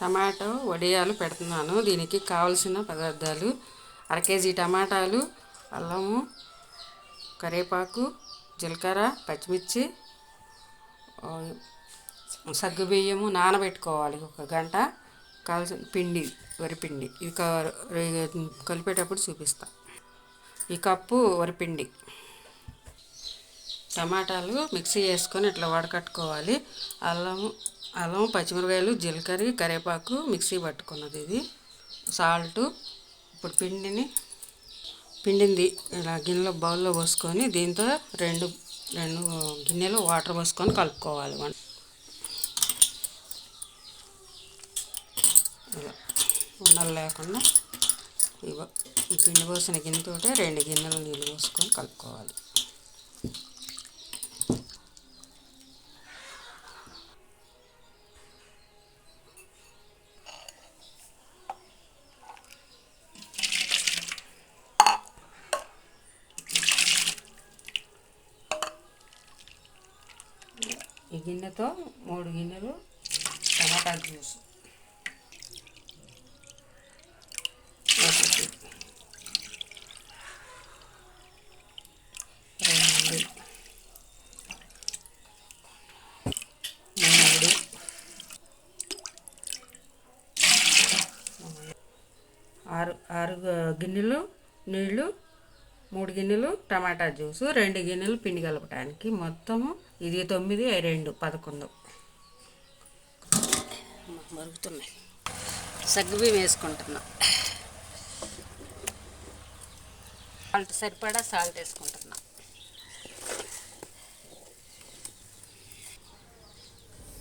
Tomato వడియాలు పెడుతున్నాను. దీనికి కావలసిన పదార్థాలు: అర కేజీ టమాటాలు, అల్లము, కరివేపాకు, జీలకర్ర, పచ్చిమిర్చి, సగ్గుబియ్యము నానబెట్టుకోవాలి 1 గంట. కావాల్సిన పిండి, వరిపిండి. ఇది కలిపేటప్పుడు చూపిస్తా. ఈ కప్పు వరిపిండి. టమాటాలు మిక్సీ వేసుకొని ఇట్లా వడకట్టుకోవాలి. అల్లం, పచ్చిమిరపకాయలు, జీలకర్ర, కరివేపాకు మిక్సీ పట్టుకున్నది. ఇది సాల్టు. ఇప్పుడు పిండింది ఇలా గిన్నెలో బౌల్లో పోసుకొని దీంతో రెండు గిన్నెలు వాటర్ పోసుకొని కలుపుకోవాలి. ఇలా ఉండలు లేకుండా ఈ పిండి పోసిన గిన్నెతో 2 గిన్నెలు నీళ్ళు పోసుకొని కలుపుకోవాలి. ఈ గిన్నెతో 3 గిన్నెలు టమాటా జ్యూస్, 6 గిన్నెలు నీళ్ళు, 3 గిన్నెలు టమాటా జ్యూసు, 2 గిన్నెలు పిండి కలపడానికి. మొత్తము ఇది 9, 2 11. మరుగుతున్నాయి. సగ్గుబియ్యం వేసుకుంటున్నా. సరిపడా సాల్ట్ వేసుకుంటున్నా.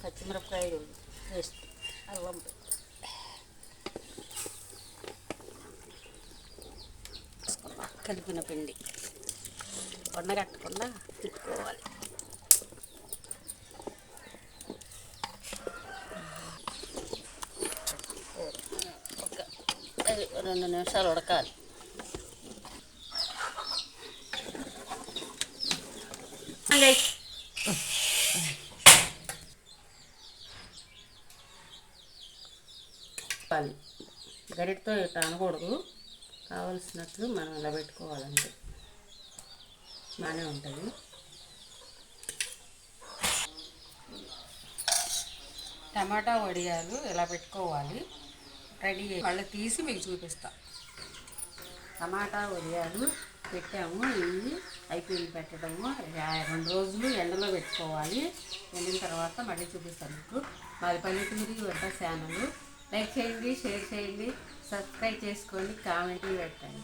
పచ్చిమిరపకాయలు వేస్ట్, అల్లం, కలిపిన పిండి ఉండగట్టకుండా తిప్పుకోవాలి. ఒక 2 నిమిషాలు ఉడకాలి. గరిటతో ఇట్లా అనకూడదు, కావలసినట్లు మనం ఇలా పెట్టుకోవాలంటే బాగానే ఉంటుంది. టమాటా వడియాలు ఇలా పెట్టుకోవాలి. రెడీ వాళ్ళు తీసి మీకు చూపిస్తా. టమాటా వడియాలు పెట్టాము. ఇవి అయిపోయింది పెట్టడము. 2 రోజులు ఎండలో పెట్టుకోవాలి. ఎండిన తర్వాత మళ్ళీ చూపిస్తాను మీకు. మాది పల్లెటూరి వంట ఛానల్. లైక్ చేయండి, షేర్ చేయండి, సబ్స్క్రైబ్ చేసుకోండి, కామెంట్లు పెట్టండి.